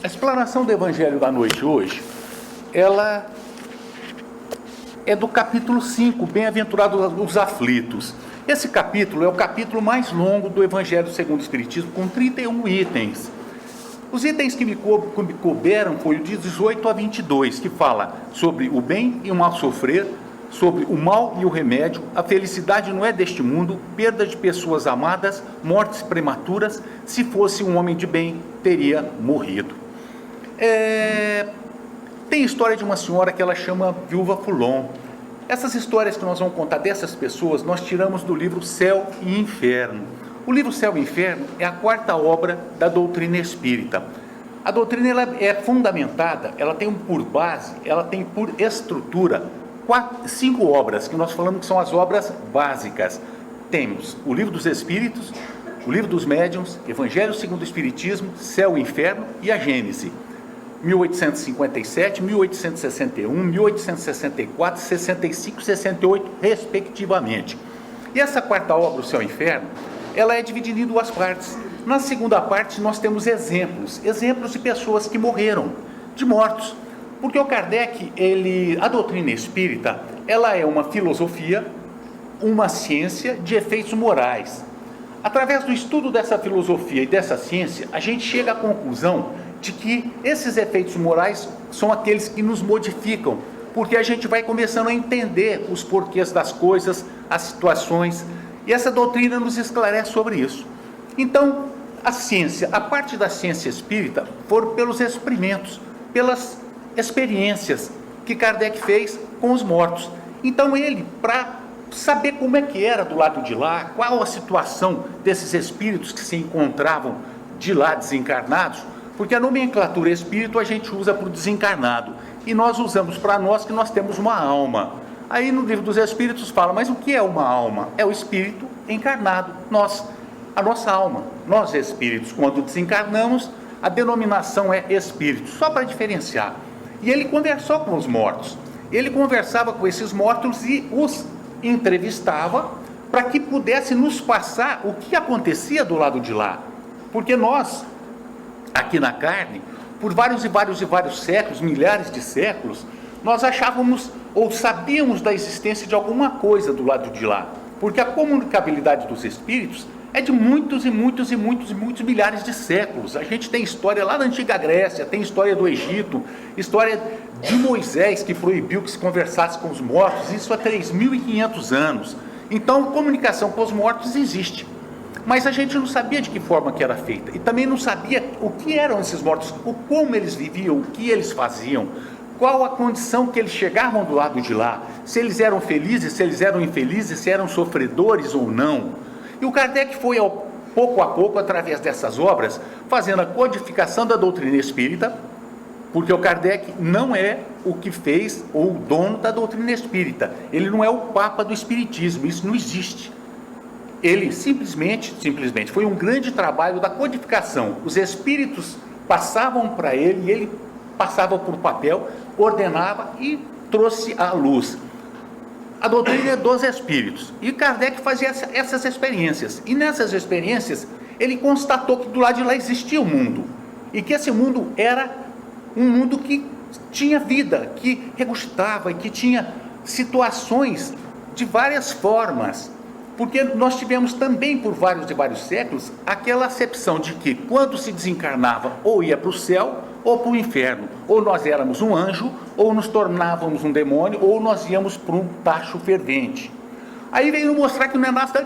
A explanação do Evangelho da noite hoje, ela é do capítulo 5, Bem-aventurados os aflitos. Esse capítulo é o capítulo mais longo do Evangelho segundo o Espiritismo, com 31 itens. Os itens que me couberam foi o de 18 a 22, que fala sobre o bem e o mal sofrer, sobre o mal e o remédio, a felicidade não é deste mundo, perda de pessoas amadas, mortes prematuras, se fosse um homem de bem, teria morrido. Tem a história de uma senhora que ela chama Viúva Foulon. Essas histórias que nós vamos contar dessas pessoas, nós tiramos do livro Céu e Inferno. O livro Céu e Inferno é a quarta obra da doutrina espírita. A doutrina ela é fundamentada, ela tem por base, ela tem por estrutura 5 obras, que nós falamos que são as obras básicas. Temos o Livro dos Espíritos, o Livro dos Médiuns, Evangelho segundo o Espiritismo, Céu e Inferno e a Gênese. 1857, 1861, 1864, 65 e 68, respectivamente. E essa quarta obra, o Céu e Inferno, ela é dividida em 2 partes. Na segunda parte, nós temos exemplos de pessoas que morreram, de mortos. Porque o Kardec, a doutrina espírita, ela é uma filosofia, uma ciência de efeitos morais. Através do estudo dessa filosofia e dessa ciência, a gente chega à conclusão de que esses efeitos morais são aqueles que nos modificam, porque a gente vai começando a entender os porquês das coisas, as situações, e essa doutrina nos esclarece sobre isso. Então, a ciência, a parte da ciência espírita, foram pelos experimentos, pelas experiências que Kardec fez com os mortos. Então ele, para saber como é que era do lado de lá, qual a situação desses espíritos que se encontravam de lá desencarnados, porque a nomenclatura espírito a gente usa para o desencarnado, e nós usamos para nós que nós temos uma alma. Aí no livro dos Espíritos fala, mas o que é uma alma? É o espírito encarnado, a nossa alma. Nós espíritos, quando desencarnamos, a denominação é espírito, só para diferenciar. E ele conversou com os mortos, ele conversava com esses mortos e os entrevistava para que pudesse nos passar o que acontecia do lado de lá. Porque nós, aqui na carne, por vários séculos, milhares de séculos, nós achávamos ou sabíamos da existência de alguma coisa do lado de lá. Porque a comunicabilidade dos espíritos é de muitos milhares de séculos. A gente tem história lá da antiga Grécia, tem história do Egito, história de Moisés que proibiu que se conversasse com os mortos, isso há 3.500 anos. Então, comunicação com os mortos existe. Mas a gente não sabia de que forma que era feita. E também não sabia o que eram esses mortos, como eles viviam, o que eles faziam, qual a condição que eles chegavam do lado de lá, se eles eram felizes, se eles eram infelizes, se eram sofredores ou não. E o Kardec foi, pouco a pouco, através dessas obras, fazendo a codificação da doutrina espírita, porque o Kardec não é o que fez, ou o dono da doutrina espírita. Ele não é o papa do espiritismo, isso não existe. Ele simplesmente, foi um grande trabalho da codificação. Os espíritos passavam para ele, e ele passava por papel, ordenava e trouxe à luz. A doutrina é dos espíritos. E Kardec fazia essas experiências. E nessas experiências, ele constatou que do lado de lá existia um mundo. E que esse mundo era um mundo que tinha vida, que regurgitava e que tinha situações de várias formas. Porque nós tivemos também, por vários séculos, aquela acepção de que quando se desencarnava, ou ia para o céu, ou para o inferno. Ou nós éramos um anjo, ou nos tornávamos um demônio, ou nós íamos para um tacho fervente. Aí veio mostrar que não é nada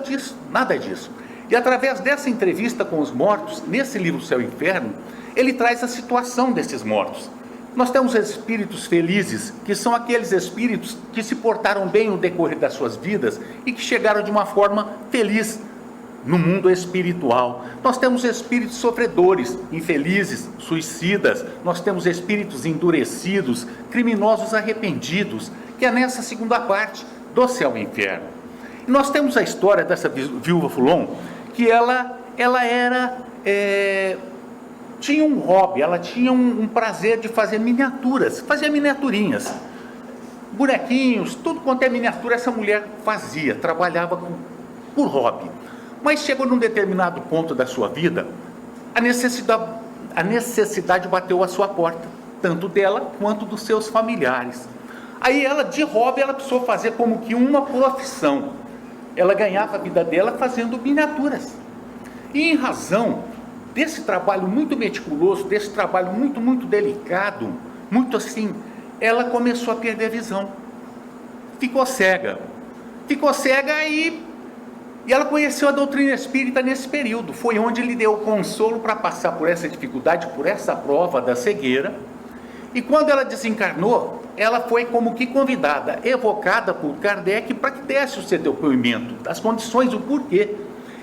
disso. E através dessa entrevista com os mortos, nesse livro Céu e Inferno, ele traz a situação desses mortos. Nós temos espíritos felizes, que são aqueles espíritos que se portaram bem no decorrer das suas vidas e que chegaram de uma forma feliz no mundo espiritual. Nós temos espíritos sofredores, infelizes, suicidas. Nós temos espíritos endurecidos, criminosos arrependidos, que é nessa segunda parte do Céu e Inferno. E nós temos a história dessa Viúva Foulon, que ela era... tinha um hobby, ela tinha um prazer de fazer miniaturas, fazia miniaturinhas, bonequinhos, tudo quanto é miniatura essa mulher fazia, trabalhava por hobby. Mas chegou num determinado ponto da sua vida, a necessidade a necessidade bateu à sua porta, tanto dela quanto dos seus familiares. Aí ela, de hobby, ela precisou fazer como que uma profissão. Ela ganhava a vida dela fazendo miniaturas. E em razão desse trabalho muito meticuloso, desse trabalho muito delicado, muito assim, ela começou a perder a visão. Ficou cega e ela conheceu a doutrina espírita nesse período. Foi onde lhe deu consolo para passar por essa dificuldade, por essa prova da cegueira. E quando ela desencarnou, ela foi como que convidada, evocada por Kardec para que desse o seu depoimento, das condições, o porquê.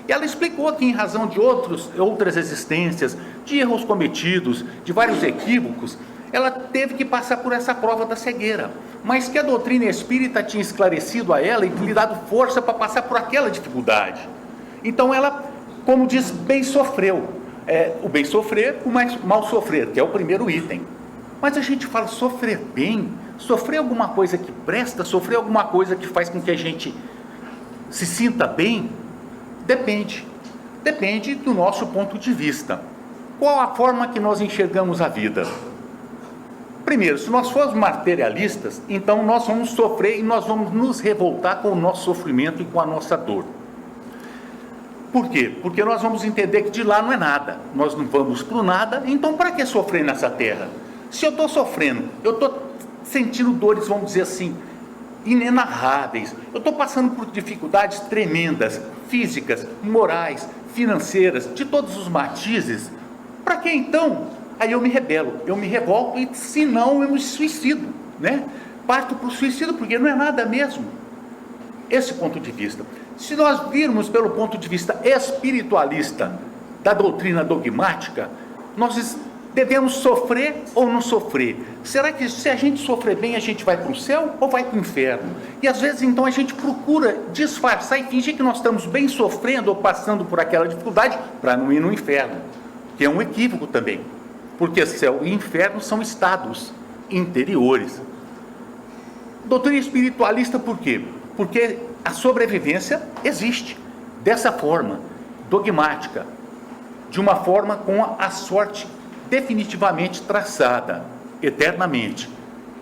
E ela explicou que em razão de outras existências, de erros cometidos, de vários equívocos, ela teve que passar por essa prova da cegueira, mas que a doutrina espírita tinha esclarecido a ela e lhe dado força para passar por aquela dificuldade. Então ela, como diz, bem sofreu. O bem sofrer, o mal sofrer, que é o primeiro item. Mas a gente fala sofrer bem, sofrer alguma coisa que presta, sofrer alguma coisa que faz com que a gente se sinta bem, depende do nosso ponto de vista. Qual a forma que nós enxergamos a vida? Primeiro, se nós formos materialistas, então nós vamos sofrer e nós vamos nos revoltar com o nosso sofrimento e com a nossa dor. Por quê? Porque nós vamos entender que de lá não é nada, nós não vamos para o nada, então para que sofrer nessa terra? Se eu estou sofrendo, eu estou sentindo dores, vamos dizer assim, inenarráveis, eu estou passando por dificuldades tremendas, físicas, morais, financeiras, de todos os matizes, para que então? Aí eu me rebelo, eu me revolto e se não eu me suicido, né? Parto para o suicídio porque não é nada mesmo. Esse ponto de vista. Se nós virmos pelo ponto de vista espiritualista da doutrina dogmática, nós devemos sofrer ou não sofrer? Será que se a gente sofrer bem, a gente vai para o céu ou vai para o inferno? E às vezes então a gente procura disfarçar e fingir que nós estamos bem sofrendo ou passando por aquela dificuldade para não ir no inferno, que é um equívoco também, porque céu e inferno são estados interiores. Doutrina espiritualista por quê? Porque a sobrevivência existe dessa forma, dogmática, de uma forma com a sorte definitivamente traçada, eternamente.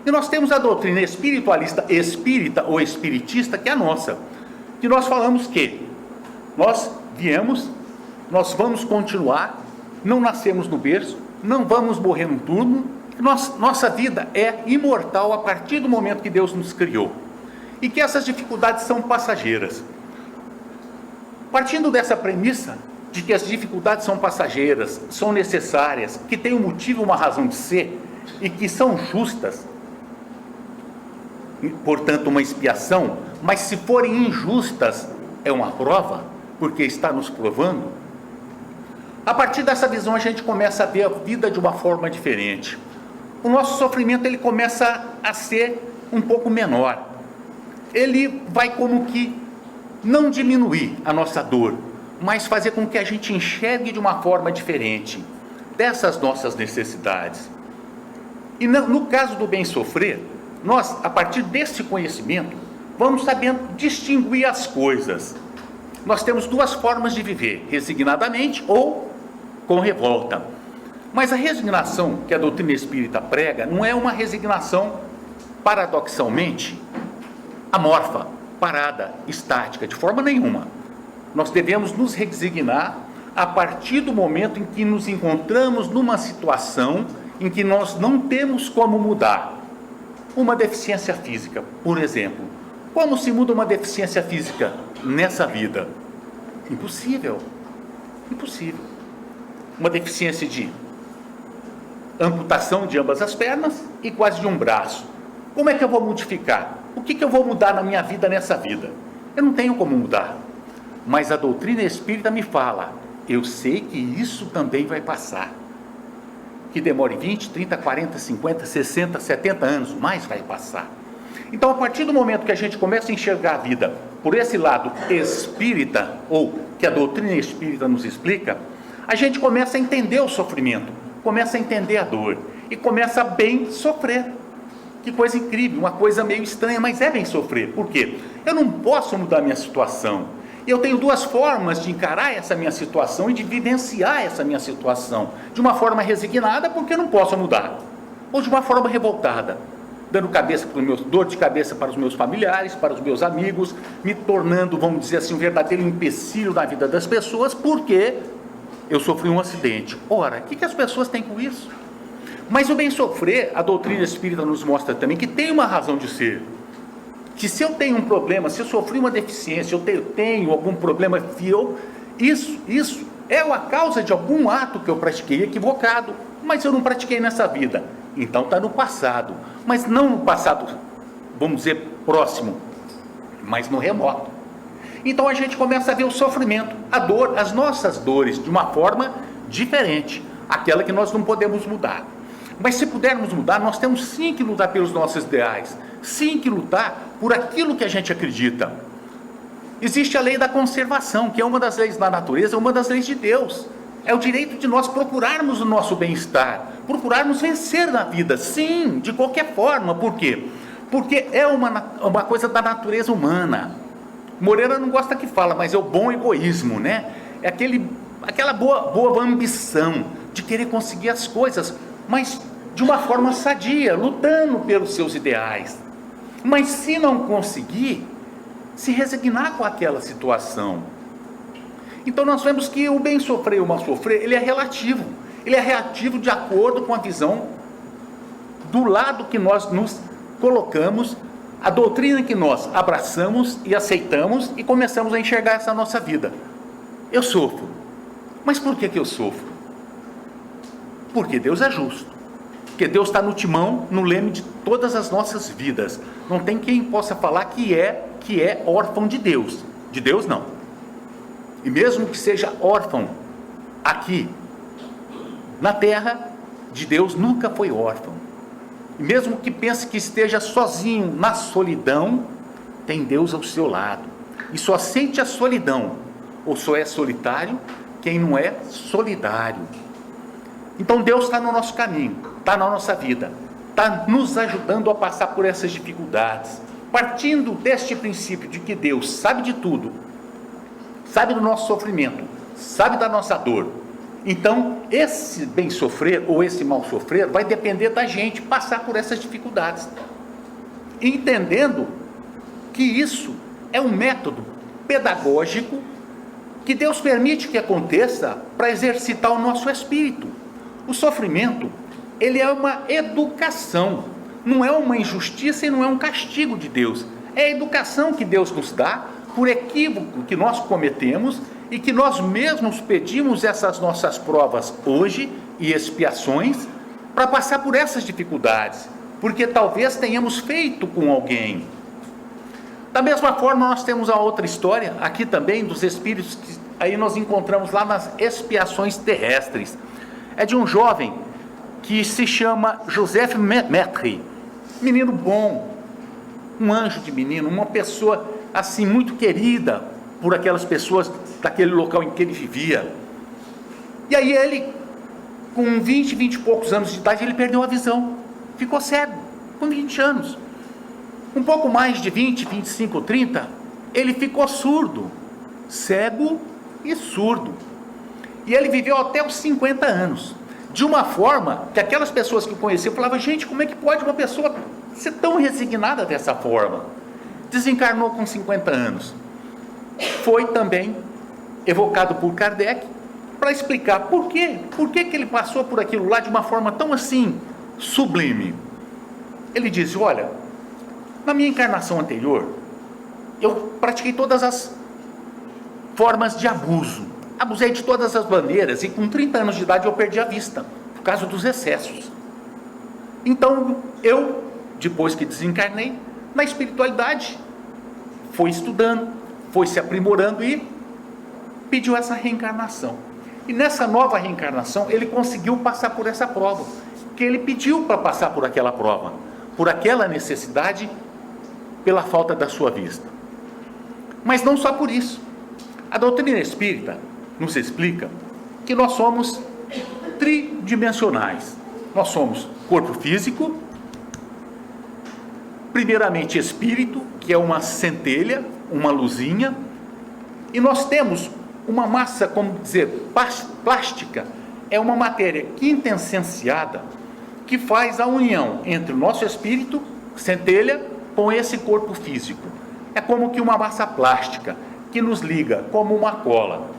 E nós temos a doutrina espiritualista espírita ou espiritista, que é a nossa, que nós falamos que nós viemos, nós vamos continuar, não nascemos no berço, não vamos morrer no túmulo, nossa vida é imortal a partir do momento que Deus nos criou, e que essas dificuldades são passageiras. Partindo dessa premissa, de que as dificuldades são passageiras, são necessárias, que têm um motivo, uma razão de ser, e que são justas, portanto uma expiação, mas se forem injustas, é uma prova, porque está nos provando. A partir dessa visão a gente começa a ver a vida de uma forma diferente. O nosso sofrimento ele começa a ser um pouco menor. Ele vai como que não diminuir a nossa dor, mas fazer com que a gente enxergue de uma forma diferente dessas nossas necessidades. E no caso do bem sofrer, nós, a partir desse conhecimento, vamos sabendo distinguir as coisas. Nós temos duas formas de viver, resignadamente ou com revolta. Mas a resignação que a doutrina espírita prega não é uma resignação, paradoxalmente, amorfa, parada, estática, de forma nenhuma. Nós devemos nos resignar a partir do momento em que nos encontramos numa situação em que nós não temos como mudar. Uma deficiência física, por exemplo. Como se muda uma deficiência física nessa vida? Impossível. Impossível. Uma deficiência de amputação de ambas as pernas e quase de um braço. Como é que eu vou modificar? O que eu vou mudar na minha vida nessa vida? Eu não tenho como mudar. Mas a doutrina espírita me fala, eu sei que isso também vai passar. Que demore 20, 30, 40, 50, 60, 70 anos, mas vai passar. Então, a partir do momento que a gente começa a enxergar a vida por esse lado espírita, ou que a doutrina espírita nos explica, a gente começa a entender o sofrimento, começa a entender a dor, e começa a bem sofrer. Que coisa incrível, uma coisa meio estranha, mas é bem sofrer. Por quê? Eu não posso mudar a minha situação. Eu tenho duas formas de encarar essa minha situação e de vivenciar essa minha situação. De uma forma resignada, porque eu não posso mudar. Ou de uma forma revoltada, dando dor de cabeça para os meus familiares, para os meus amigos, me tornando, vamos dizer assim, um verdadeiro empecilho na vida das pessoas, porque eu sofri um acidente. Ora, o que as pessoas têm com isso? Mas o bem sofrer, a doutrina espírita nos mostra também que tem uma razão de ser. Que se eu tenho um problema, se eu sofri uma deficiência, eu tenho algum problema, isso é a causa de algum ato que eu pratiquei equivocado, mas eu não pratiquei nessa vida. Então está no passado, mas não no passado, vamos dizer, próximo, mas no remoto. Então a gente começa a ver o sofrimento, a dor, as nossas dores, de uma forma diferente, aquela que nós não podemos mudar. Mas se pudermos mudar, nós temos sim que lutar pelos nossos ideais, sim que lutar por aquilo que a gente acredita. Existe a lei da conservação, que é uma das leis da natureza, uma das leis de Deus. É o direito de nós procurarmos o nosso bem-estar, procurarmos vencer na vida, sim, de qualquer forma. Por quê? Porque é uma coisa da natureza humana. Moreira não gosta que fala, mas é o bom egoísmo, né? É aquela boa ambição de querer conseguir as coisas, mas de uma forma sadia, lutando pelos seus ideais. Mas se não conseguir, se resignar com aquela situação. Então nós vemos que o bem sofrer e o mal sofrer, ele é relativo. Ele é relativo de acordo com a visão do lado que nós nos colocamos, a doutrina que nós abraçamos e aceitamos e começamos a enxergar essa nossa vida. Eu sofro. Mas por que eu sofro? Porque Deus é justo. Porque Deus está no timão, no leme de todas as nossas vidas. Não tem quem possa falar que é órfão de Deus. De Deus não. E mesmo que seja órfão aqui na terra, de Deus nunca foi órfão. E mesmo que pense que esteja sozinho na solidão, tem Deus ao seu lado. E só sente a solidão, ou só é solitário quem não é solidário. Então Deus está no nosso caminho, está na nossa vida, está nos ajudando a passar por essas dificuldades, partindo deste princípio de que Deus sabe de tudo, sabe do nosso sofrimento, sabe da nossa dor. Então esse bem sofrer ou esse mal sofrer vai depender da gente passar por essas dificuldades, entendendo que isso é um método pedagógico que Deus permite que aconteça para exercitar o nosso espírito. O sofrimento, ele é uma educação, não é uma injustiça e não é um castigo de Deus. É a educação que Deus nos dá por equívoco que nós cometemos e que nós mesmos pedimos essas nossas provas hoje e expiações para passar por essas dificuldades, porque talvez tenhamos feito com alguém. Da mesma forma, nós temos a outra história aqui também dos espíritos que aí nós encontramos lá nas expiações terrestres. É de um jovem que se chama Joseph Maître, menino bom, um anjo de menino, uma pessoa assim muito querida por aquelas pessoas daquele local em que ele vivia. E aí ele, com 20 e poucos anos de idade, ele perdeu a visão, ficou cego, com 20 anos. Um pouco mais de 20, 25, 30, ele ficou surdo, cego e surdo. E ele viveu até os 50 anos, de uma forma que aquelas pessoas que conheciam falavam: gente, como é que pode uma pessoa ser tão resignada dessa forma? Desencarnou com 50 anos. Foi também evocado por Kardec para explicar por que que ele passou por aquilo lá de uma forma tão assim sublime. Ele disse: olha, na minha encarnação anterior, eu pratiquei todas as formas de abuso, abusei de todas as maneiras, e com 30 anos de idade eu perdi a vista, por causa dos excessos. Então eu, depois que desencarnei, na espiritualidade, foi estudando, foi se aprimorando e pediu essa reencarnação. E nessa nova reencarnação ele conseguiu passar por essa prova, que ele pediu para passar por aquela prova, por aquela necessidade, pela falta da sua vista. Mas não só por isso. A doutrina espírita nos explica que nós somos tridimensionais. Nós somos corpo físico, primeiramente espírito, que é uma centelha, uma luzinha, E nós temos uma massa, como dizer, plástica, é uma matéria quintessenciada que faz a união entre o nosso espírito, centelha, com esse corpo físico. É como que uma massa plástica que nos liga como uma cola.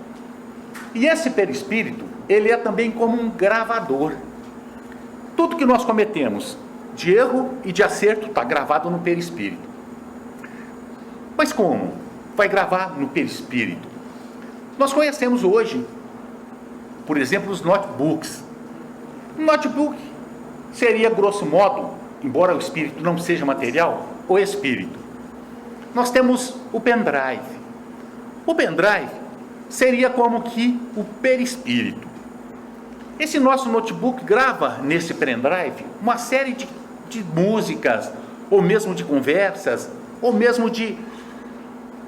E esse perispírito, ele é também como um gravador. Tudo que nós cometemos de erro e de acerto está gravado no perispírito. Mas como? Vai gravar no perispírito. Nós conhecemos hoje, por exemplo, os notebooks. Um notebook seria, grosso modo, embora o espírito não seja material, o espírito. Nós temos o pendrive. O pendrive seria como que o perispírito. Esse nosso notebook grava nesse pendrive uma série de músicas, ou mesmo de conversas, ou mesmo de...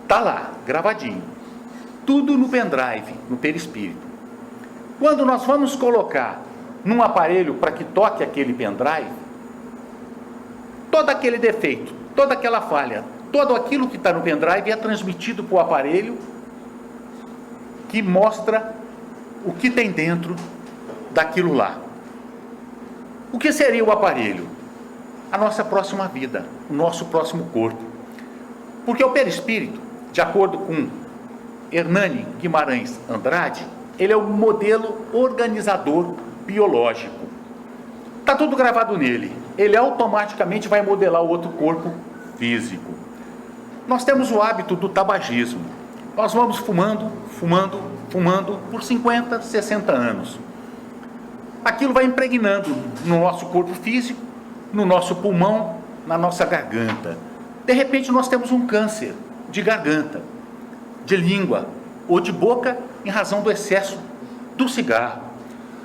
Está lá, gravadinho. Tudo no pendrive, no perispírito. Quando nós vamos colocar num aparelho para que toque aquele pendrive, todo aquele defeito, toda aquela falha, todo aquilo que está no pendrive é transmitido para o aparelho que mostra o que tem dentro daquilo lá. O que seria o aparelho? A nossa próxima vida, o nosso próximo corpo. Porque o perispírito, de acordo com Hernani Guimarães Andrade, ele é o modelo organizador biológico. Está tudo gravado nele. Ele automaticamente vai modelar o outro corpo físico. Nós temos o hábito do tabagismo. Nós vamos fumando por 50, 60 anos. Aquilo vai impregnando no nosso corpo físico, no nosso pulmão, na nossa garganta. De repente nós temos um câncer de garganta, de língua ou de boca em razão do excesso do cigarro.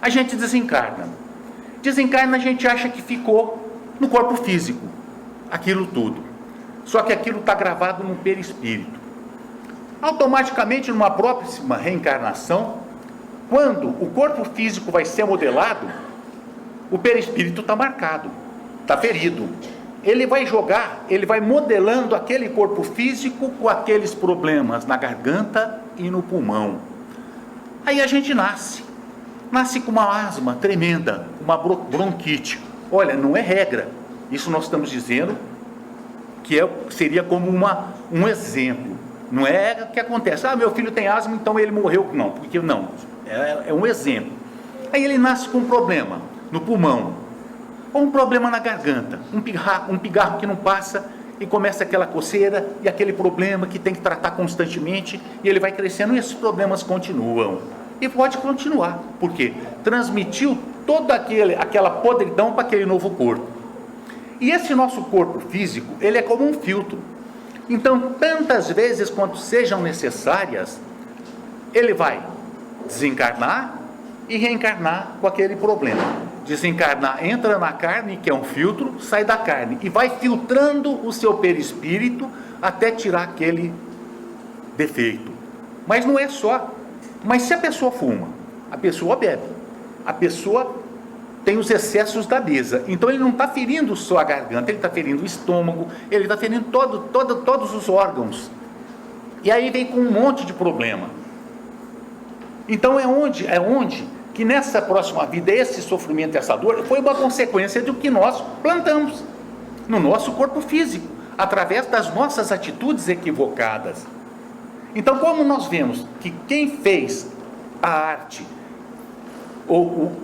A gente desencarna. A gente acha que ficou no corpo físico, aquilo tudo. Só que aquilo está gravado no perispírito. Automaticamente, numa próxima reencarnação, quando o corpo físico vai ser modelado, o perispírito está marcado, está ferido. Ele vai jogar, ele vai modelando aquele corpo físico com aqueles problemas na garganta e no pulmão. Aí a gente nasce com uma asma tremenda, uma bronquite. Olha, não é regra, isso nós estamos dizendo que seria como um exemplo. Não é o que acontece, meu filho tem asma, então ele morreu. Não, porque não, é um exemplo. Aí ele nasce com um problema no pulmão, ou um problema na garganta, um pigarro que não passa, e começa aquela coceira, e aquele problema que tem que tratar constantemente, e ele vai crescendo, e esses problemas continuam. E pode continuar, porque transmitiu toda aquela podridão para aquele novo corpo. E esse nosso corpo físico, ele é como um filtro. Então, tantas vezes quanto sejam necessárias, ele vai desencarnar e reencarnar com aquele problema. Desencarnar, entra na carne, que é um filtro, sai da carne, e vai filtrando o seu perispírito até tirar aquele defeito. Mas não é só. Mas se a pessoa fuma, a pessoa bebe, a pessoa tem os excessos da mesa, então ele não está ferindo só a garganta, ele está ferindo o estômago, ele está ferindo todos os órgãos, e aí vem com um monte de problema. Então é onde que nessa próxima vida, esse sofrimento, essa dor, foi uma consequência do que nós plantamos no nosso corpo físico, através das nossas atitudes equivocadas. Então, como nós vemos que quem fez a arte,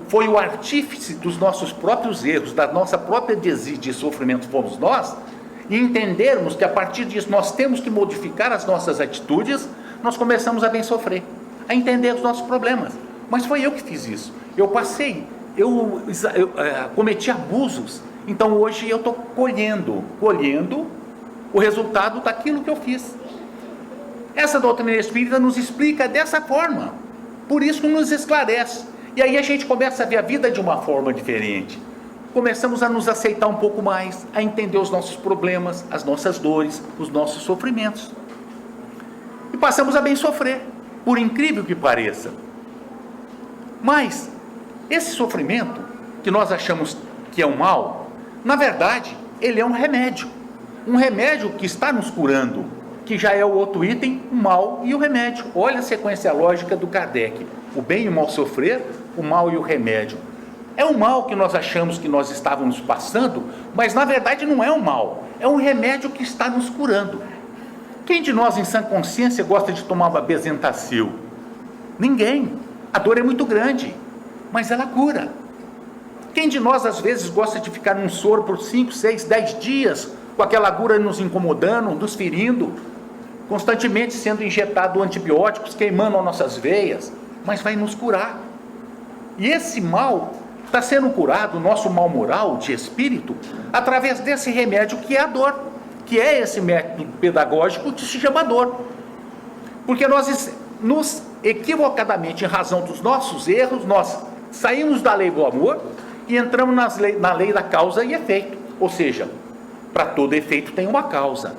foi o artífice dos nossos próprios erros, da nossa própria desídia e sofrimento, fomos nós, e entendermos que a partir disso nós temos que modificar as nossas atitudes, nós começamos a bem sofrer, a entender os nossos problemas. Mas foi eu que fiz isso. Eu cometi abusos. Então hoje eu estou colhendo o resultado daquilo que eu fiz. Essa doutrina espírita nos explica dessa forma. Por isso nos esclarece. E aí a gente começa a ver a vida de uma forma diferente. Começamos a nos aceitar um pouco mais, a entender os nossos problemas, as nossas dores, os nossos sofrimentos. E passamos a bem sofrer, por incrível que pareça. Mas esse sofrimento, que nós achamos que é um mal, na verdade, ele é um remédio que está nos curando. que já é o outro item, o mal e o remédio. Olha a sequência lógica do Kardec. O bem e o mal sofrer, o mal e o remédio. É um mal que nós achamos que nós estávamos passando, mas na verdade não é um mal, é um remédio que está nos curando. Quem de nós em sã consciência gosta de tomar uma Bezentacil? Ninguém. A dor é muito grande, mas ela cura. Quem de nós às vezes gosta de ficar num soro por 5, 6, 10 dias, com aquela agulha nos incomodando, nos ferindo, constantemente sendo injetado antibióticos, queimando as nossas veias, mas vai nos curar. E esse mal está sendo curado, o nosso mal moral, de espírito, através desse remédio que é a dor, que é esse método pedagógico que se chama dor. Porque nós nos equivocadamente, em razão dos nossos erros, nós saímos da lei do amor e entramos na lei da causa e efeito. Ou seja, para todo efeito tem uma causa.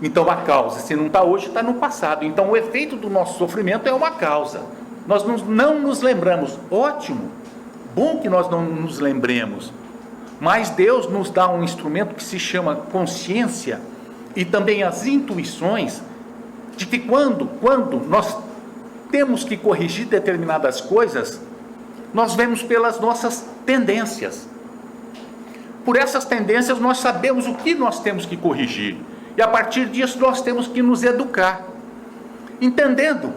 Então a causa, se não está hoje, está no passado. Então o efeito do nosso sofrimento é uma causa. Nós não nos lembramos. Ótimo, bom que nós não nos lembremos. Mas Deus nos dá um instrumento que se chama consciência e também as intuições de que quando nós temos que corrigir determinadas coisas, nós vemos pelas nossas tendências. Por essas tendências nós sabemos o que nós temos que corrigir. E a partir disso nós temos que nos educar. Entendendo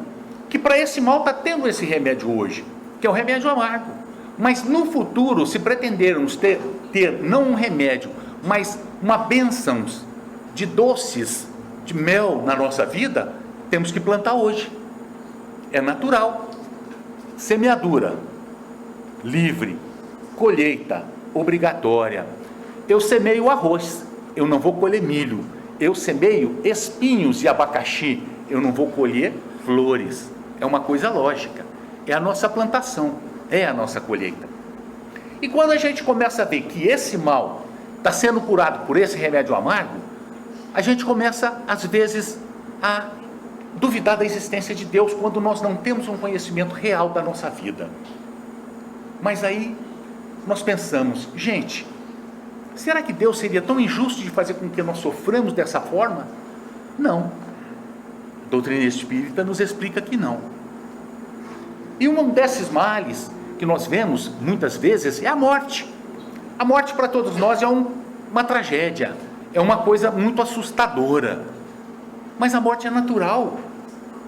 que para esse mal está tendo esse remédio hoje, que é o remédio amargo. Mas no futuro, se pretendermos ter não um remédio, mas uma bênção de doces, de mel na nossa vida, temos que plantar hoje. É natural. Semeadura livre, colheita obrigatória. Eu semeio arroz, eu não vou colher milho. Eu semeio espinhos e abacaxi, eu não vou colher flores. É uma coisa lógica. É a nossa plantação, é a nossa colheita. E quando a gente começa a ver que esse mal está sendo curado por esse remédio amargo, a gente começa às vezes a duvidar da existência de Deus quando nós não temos um conhecimento real da nossa vida. Mas aí nós pensamos, gente, será que Deus seria tão injusto de fazer com que nós soframos dessa forma? Não. A doutrina espírita nos explica que não. E um desses males que nós vemos muitas vezes é a morte. A morte para todos nós é uma tragédia, é uma coisa muito assustadora. Mas a morte é natural,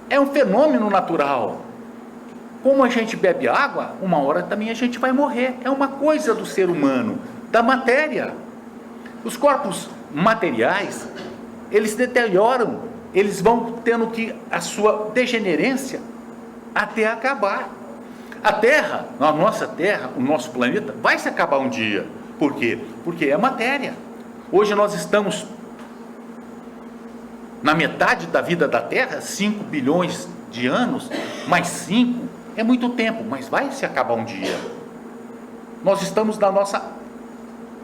é um fenômeno natural. Como a gente bebe água, uma hora também a gente vai morrer. É uma coisa do ser humano, da matéria. Os corpos materiais, eles deterioram, eles vão tendo que a sua degenerência até acabar. A Terra, a nossa Terra, o nosso planeta, vai se acabar um dia. Por quê? Porque é matéria. Hoje nós estamos na metade da vida da Terra, 5 bilhões de anos, mais 5 é muito tempo, mas vai se acabar um dia. Nós estamos na nossa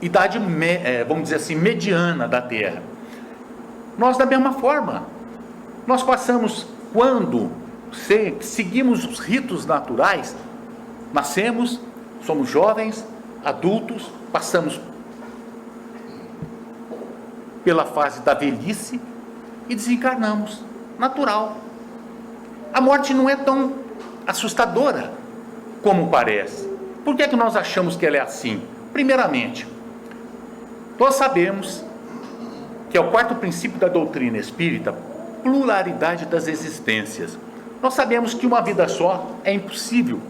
idade, vamos dizer assim, mediana da Terra. Nós da mesma forma, nós passamos, quando seguimos os ritos naturais, nascemos, somos jovens, adultos, passamos pela fase da velhice e desencarnamos, natural. A morte não é tão assustadora como parece. Por que nós achamos que ela é assim? Primeiramente, nós sabemos que é o quarto princípio da doutrina espírita, pluralidade das existências. Nós sabemos que uma vida só é impossível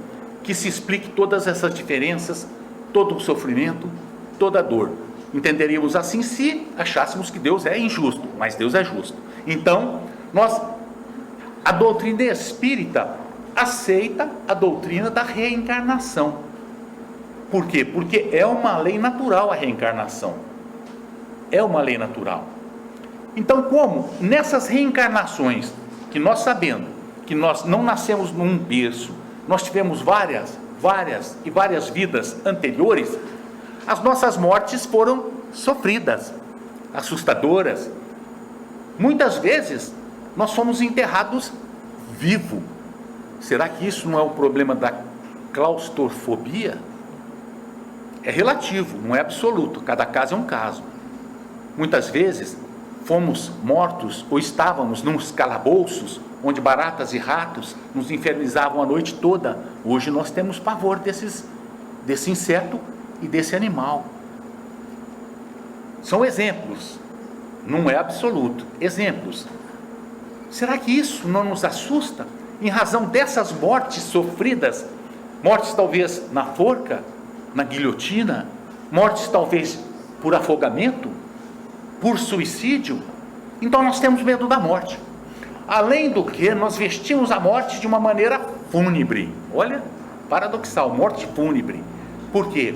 que se explique todas essas diferenças, todo o sofrimento, toda a dor. Entenderíamos assim se achássemos que Deus é injusto, mas Deus é justo. Então, a doutrina espírita aceita a doutrina da reencarnação. Por quê? Porque é uma lei natural a reencarnação. É uma lei natural. Então, como nessas reencarnações, que nós sabendo que nós não nascemos num berço, nós tivemos várias vidas anteriores, as nossas mortes foram sofridas, assustadoras. Muitas vezes nós somos enterrados vivos. Será que isso não é um problema da claustrofobia? É relativo, não é absoluto, cada caso é um caso. Muitas vezes fomos mortos ou estávamos nos calabouços, onde baratas e ratos nos infernizavam a noite toda. Hoje nós temos pavor desse inseto e desse animal. São exemplos, não é absoluto, exemplos. Será que isso não nos assusta? Em razão dessas mortes sofridas, mortes talvez na forca, na guilhotina, mortes talvez por afogamento, por suicídio. Então nós temos medo da morte. Além do que, nós vestimos a morte de uma maneira fúnebre. Olha, paradoxal, morte fúnebre. Por quê?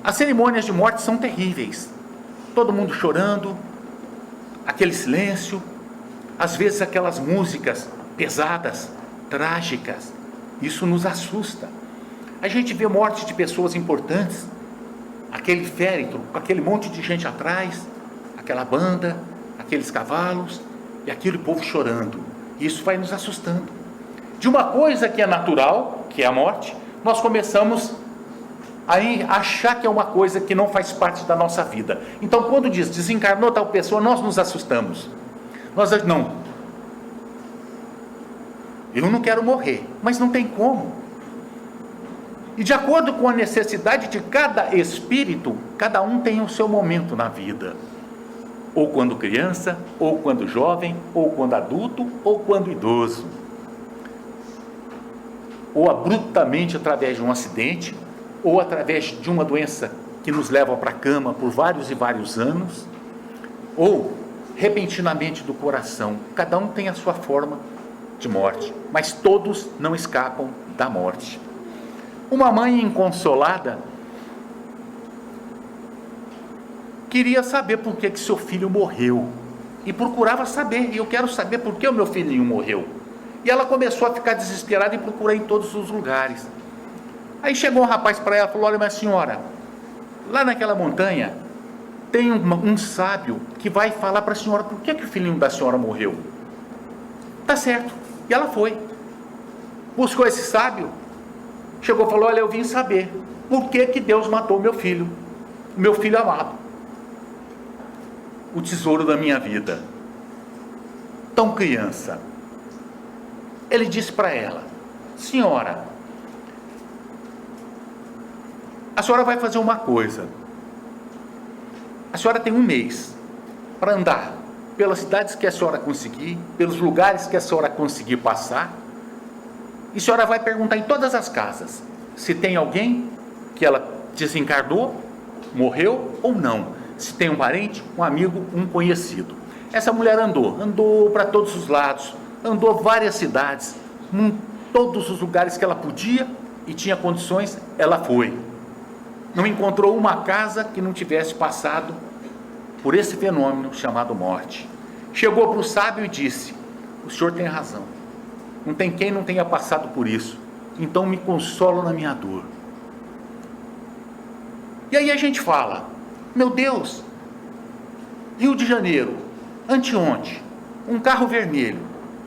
As cerimônias de morte são terríveis. Todo mundo chorando, aquele silêncio, às vezes aquelas músicas pesadas, trágicas. Isso nos assusta. A gente vê morte de pessoas importantes, aquele féretro, com aquele monte de gente atrás, aquela banda, aqueles cavalos, e aquele povo chorando. Isso vai nos assustando. De uma coisa que é natural, que é a morte, nós começamos a achar que é uma coisa que não faz parte da nossa vida. Então, quando diz desencarnou tal pessoa, nós nos assustamos. Eu não quero morrer, mas não tem como. E de acordo com a necessidade de cada espírito, cada um tem o seu momento na vida. Ou quando criança, ou quando jovem, ou quando adulto, ou quando idoso. Ou abruptamente através de um acidente, ou através de uma doença que nos leva para a cama por vários e vários anos, ou repentinamente do coração. Cada um tem a sua forma de morte, mas todos não escapam da morte. Uma mãe inconsolada queria saber por que seu filho morreu, e procurava saber, e eu quero saber por que o meu filhinho morreu. E ela começou a ficar desesperada e procurar em todos os lugares. Aí chegou um rapaz para ela e falou: olha, minha senhora, lá naquela montanha tem um sábio que vai falar para a senhora por que o filhinho da senhora morreu. Tá certo. E ela foi, buscou esse sábio, chegou e falou: olha, eu vim saber por que Deus matou meu filho amado, o tesouro da minha vida. Tão criança. Ele disse para ela: senhora, a senhora vai fazer uma coisa. A senhora tem 1 mês para andar pelas cidades que a senhora conseguir, pelos lugares que a senhora conseguir passar, e a senhora vai perguntar em todas as casas se tem alguém que ela desencarnou, morreu ou não, se tem um parente, um amigo, um conhecido. Essa mulher andou para todos os lados, andou várias cidades, em todos os lugares que ela podia e tinha condições, ela foi. Não encontrou uma casa que não tivesse passado por esse fenômeno chamado morte. Chegou para o sábio e disse: o senhor tem razão, não tem quem não tenha passado por isso, então me consolo na minha dor. E aí a gente fala: meu Deus, Rio de Janeiro, anteontem, um carro vermelho,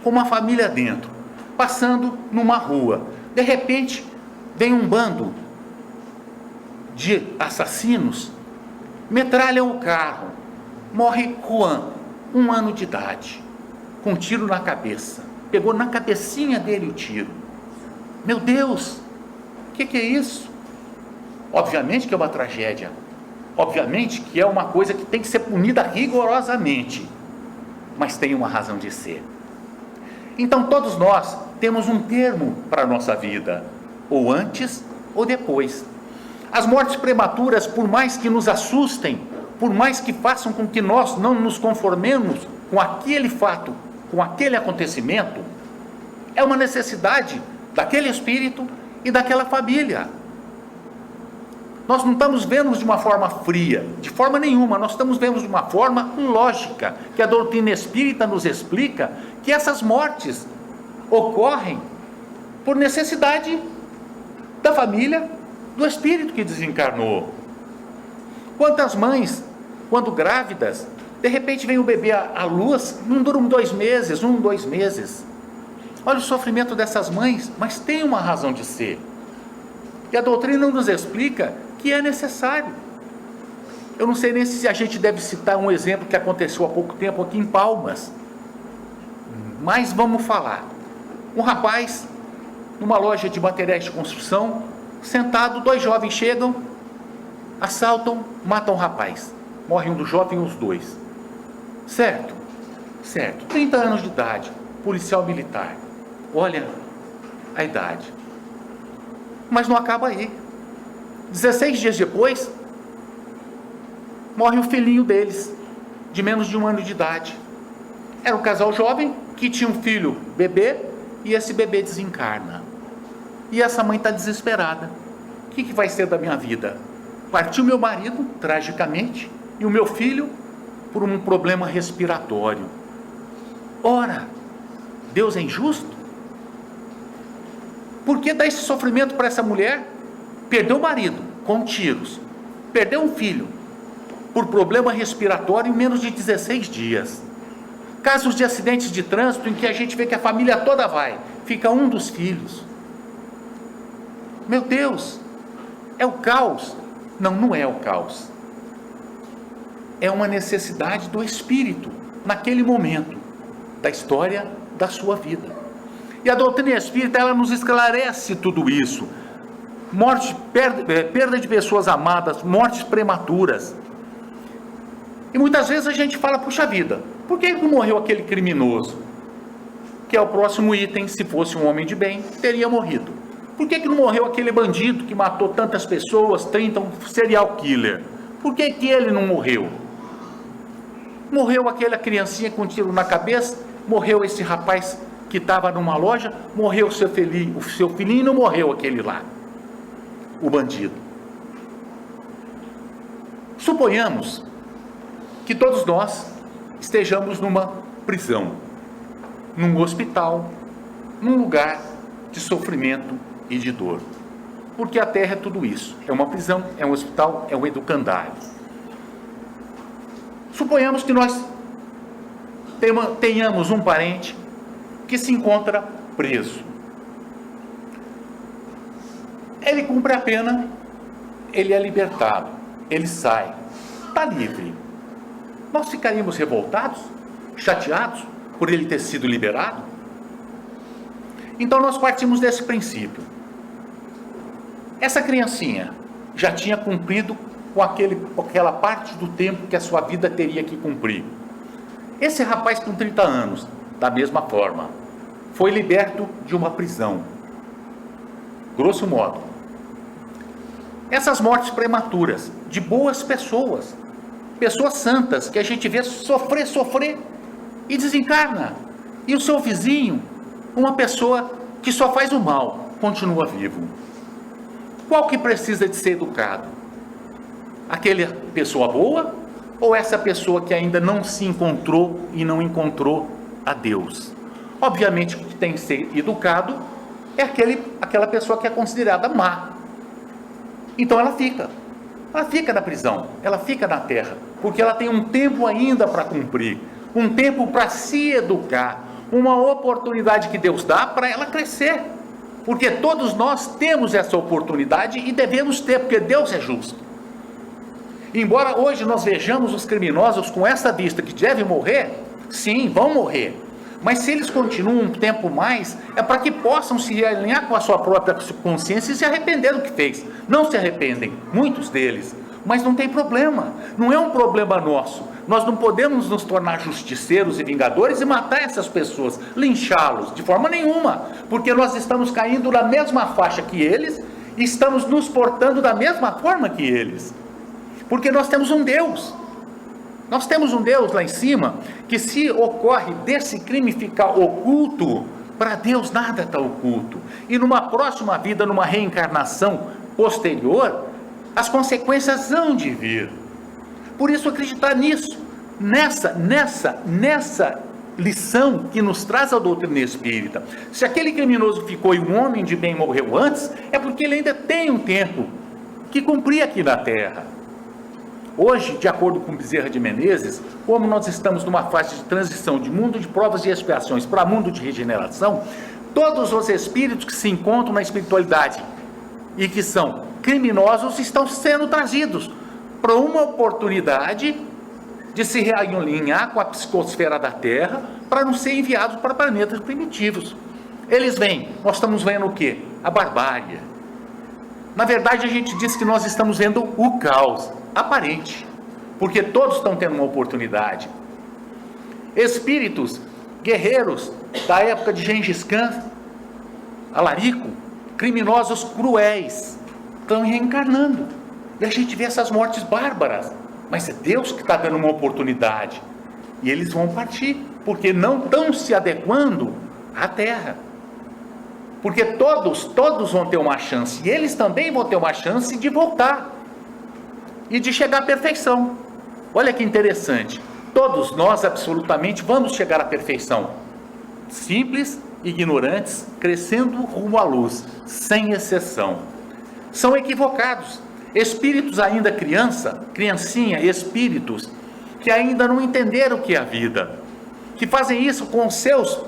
com uma família dentro, passando numa rua, de repente vem um bando de assassinos, metralham o carro, morre Juan, 1 ano de idade, com um tiro na cabeça, pegou na cabecinha dele o tiro. Meu Deus, o que é isso? Obviamente que é uma tragédia, obviamente que é uma coisa que tem que ser punida rigorosamente, mas tem uma razão de ser. Então todos nós temos um termo para a nossa vida, ou antes ou depois. As mortes prematuras, por mais que nos assustem, por mais que façam com que nós não nos conformemos com aquele fato, com aquele acontecimento, é uma necessidade daquele espírito e daquela família. Nós não estamos vendo de uma forma fria, de forma nenhuma, nós estamos vendo de uma forma lógica, que a doutrina espírita nos explica que essas mortes ocorrem por necessidade da família, do espírito que desencarnou. Quantas mães, quando grávidas, de repente vem o bebê à luz, não duram 2 meses, 2 meses. Olha o sofrimento dessas mães, mas tem uma razão de ser. E a doutrina nos explica que é necessário. Eu não sei nem se a gente deve citar um exemplo que aconteceu há pouco tempo aqui em Palmas, mas vamos falar. Um rapaz, numa loja de materiais de construção, sentado, 2 jovens chegam, assaltam, matam o rapaz. Morre um dos jovens e os 2. Certo? Certo. 30 anos de idade, policial militar. Olha a idade. Mas não acaba aí. 16 dias depois, morre o filhinho deles, de menos de 1 ano de idade. Era um casal jovem que tinha um filho bebê, e esse bebê desencarna. E essa mãe está desesperada. O que vai ser da minha vida? Partiu meu marido, tragicamente, e o meu filho por um problema respiratório. Ora, Deus é injusto? Por que dá esse sofrimento para essa mulher? Perdeu o marido com tiros, perdeu um filho por problema respiratório em menos de 16 dias. Casos de acidentes de trânsito em que a gente vê que a família toda vai, fica um dos filhos. Meu Deus, é o caos? Não, não é o caos. É uma necessidade do espírito, naquele momento, da história da sua vida. E a doutrina espírita, ela nos esclarece tudo isso. Morte, perda de pessoas amadas, mortes prematuras. E muitas vezes a gente fala, puxa vida, por que não morreu aquele criminoso? Que é o próximo item, se fosse um homem de bem, teria morrido. Por que não morreu aquele bandido que matou tantas pessoas, 30, um serial killer? Por que ele não morreu? Morreu aquela criancinha com um tiro na cabeça, morreu esse rapaz que estava numa loja, morreu o seu filhinho e não morreu aquele lá, o bandido. Suponhamos que todos nós estejamos numa prisão, num hospital, num lugar de sofrimento e de dor. Porque a Terra é tudo isso. É uma prisão, é um hospital, é um educandário. Suponhamos que nós tenhamos um parente que se encontra preso. Ele cumpre a pena, ele é libertado, ele sai, está livre. Nós ficaríamos revoltados, chateados por ele ter sido liberado? Então nós partimos desse princípio. Essa criancinha já tinha cumprido com aquela parte do tempo que a sua vida teria que cumprir. Esse rapaz com 30 anos, da mesma forma, foi liberto de uma prisão. Grosso modo. Essas mortes prematuras de boas pessoas, pessoas santas, que a gente vê sofrer e desencarna. E o seu vizinho, uma pessoa que só faz o mal, continua vivo. Qual que precisa de ser educado? Aquela pessoa boa ou essa pessoa que ainda não se encontrou e não encontrou a Deus? Obviamente que tem que ser educado é aquela pessoa que é considerada má. Então ela fica na prisão, ela fica na terra, porque ela tem um tempo ainda para cumprir, um tempo para se educar, uma oportunidade que Deus dá para ela crescer, porque todos nós temos essa oportunidade e devemos ter, porque Deus é justo. Embora hoje nós vejamos os criminosos com essa vista que devem morrer, sim, vão morrer, mas se eles continuam um tempo mais, é para que possam se realinhar com a sua própria consciência e se arrepender do que fez. Não se arrependem, muitos deles, mas não tem problema, não é um problema nosso. Nós não podemos nos tornar justiceiros e vingadores e matar essas pessoas, linchá-los, de forma nenhuma, porque nós estamos caindo na mesma faixa que eles e estamos nos portando da mesma forma que eles, porque nós temos um Deus. Nós temos um Deus lá em cima, que se ocorre desse crime ficar oculto, para Deus nada está oculto. E numa próxima vida, numa reencarnação posterior, as consequências hão de vir. Por isso acreditar nisso, nessa lição que nos traz a doutrina espírita. Se aquele criminoso ficou e um homem de bem morreu antes, é porque ele ainda tem um tempo que cumprir aqui na Terra. Hoje, de acordo com Bezerra de Menezes, como nós estamos numa fase de transição de mundo de provas e expiações para mundo de regeneração, todos os espíritos que se encontram na espiritualidade e que são criminosos estão sendo trazidos para uma oportunidade de se realinhar com a psicosfera da Terra, para não ser enviados para planetas primitivos. Eles vêm, nós estamos vendo o quê? A barbárie. Na verdade, a gente diz que nós estamos vendo o caos aparente, porque todos estão tendo uma oportunidade. Espíritos guerreiros da época de Gengis Khan, Alarico, criminosos cruéis, estão reencarnando. E a gente vê essas mortes bárbaras, mas é Deus que está dando uma oportunidade. E eles vão partir, porque não estão se adequando à Terra. Porque todos vão ter uma chance, e eles também vão ter uma chance de voltar, e de chegar à perfeição. Olha que interessante, todos nós absolutamente vamos chegar à perfeição, simples, ignorantes, crescendo rumo à luz, sem exceção. São equivocados, espíritos ainda criancinha, espíritos que ainda não entenderam o que é a vida, que fazem isso com seus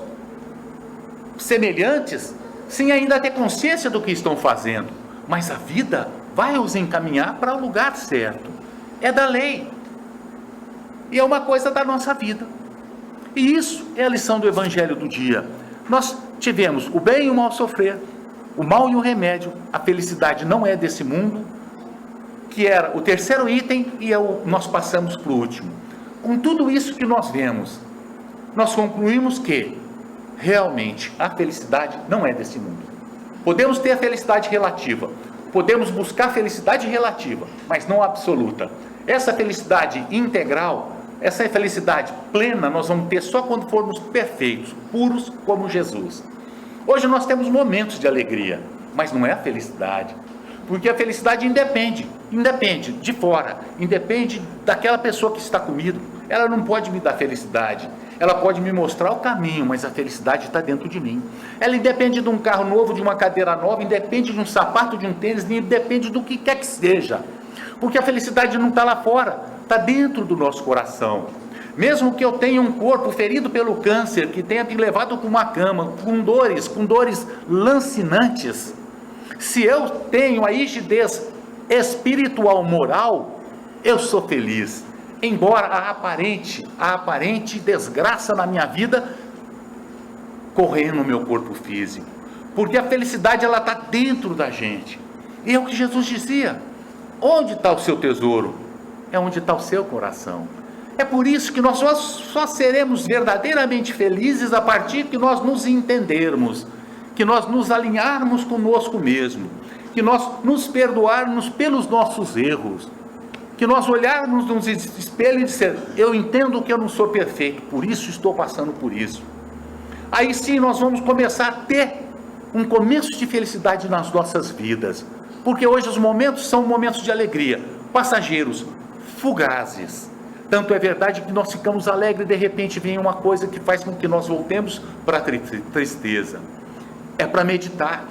semelhantes, sem ainda ter consciência do que estão fazendo, mas a vida vai os encaminhar para o lugar certo, é da lei, e é uma coisa da nossa vida, e isso é a lição do Evangelho do dia. Nós tivemos o bem e o mal sofrer, o mal e o remédio, a felicidade não é desse mundo, que era o terceiro item, e nós passamos para o último. Com tudo isso que nós vemos, nós concluímos que realmente a felicidade não é desse mundo. Podemos ter a felicidade relativa, podemos buscar a felicidade relativa, mas não absoluta. Essa felicidade integral, essa felicidade plena, nós vamos ter só quando formos perfeitos, puros como Jesus. Hoje nós temos momentos de alegria, mas não é a felicidade, porque a felicidade independe de fora, independe daquela pessoa que está comigo. Ela não pode me dar felicidade, ela pode me mostrar o caminho, mas a felicidade está dentro de mim. Ela independe de um carro novo, de uma cadeira nova, independe de um sapato, de um tênis, independe do que quer que seja, porque a felicidade não está lá fora, está dentro do nosso coração. Mesmo que eu tenha um corpo ferido pelo câncer, que tenha me levado para uma cama, com dores lancinantes, se eu tenho a rigidez espiritual, moral, eu sou feliz, embora a aparente desgraça na minha vida correr no meu corpo físico, porque a felicidade ela está dentro da gente, e é o que Jesus dizia: onde está o seu tesouro? É onde está o seu coração. É por isso que nós só seremos verdadeiramente felizes a partir que nós nos entendermos, que nós nos alinharmos conosco mesmo, que nós nos perdoarmos pelos nossos erros, que nós olharmos no espelho e dizer: eu entendo que eu não sou perfeito, por isso estou passando por isso. Aí sim nós vamos começar a ter um começo de felicidade nas nossas vidas, porque hoje os momentos são momentos de alegria, passageiros, fugazes. Tanto é verdade que nós ficamos alegres e de repente vem uma coisa que faz com que nós voltemos para a tristeza. É para meditar.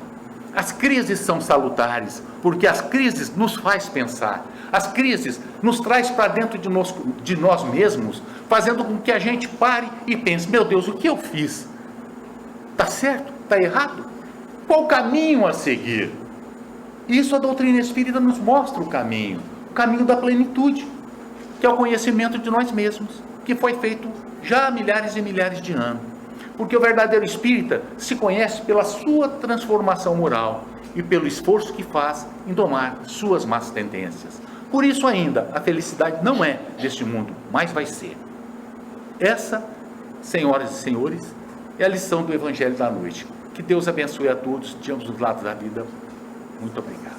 As crises são salutares, porque as crises nos faz pensar, as crises nos traz para dentro de nós mesmos, fazendo com que a gente pare e pense: meu Deus, o que eu fiz? Está certo? Está errado? Qual o caminho a seguir? Isso a doutrina espírita nos mostra o caminho da plenitude, que é o conhecimento de nós mesmos, que foi feito já há milhares e milhares de anos. Porque o verdadeiro espírita se conhece pela sua transformação moral e pelo esforço que faz em domar suas más tendências. Por isso ainda, a felicidade não é deste mundo, mas vai ser. Essa, senhoras e senhores, é a lição do Evangelho da noite. Que Deus abençoe a todos de ambos os lados da vida. Muito obrigado.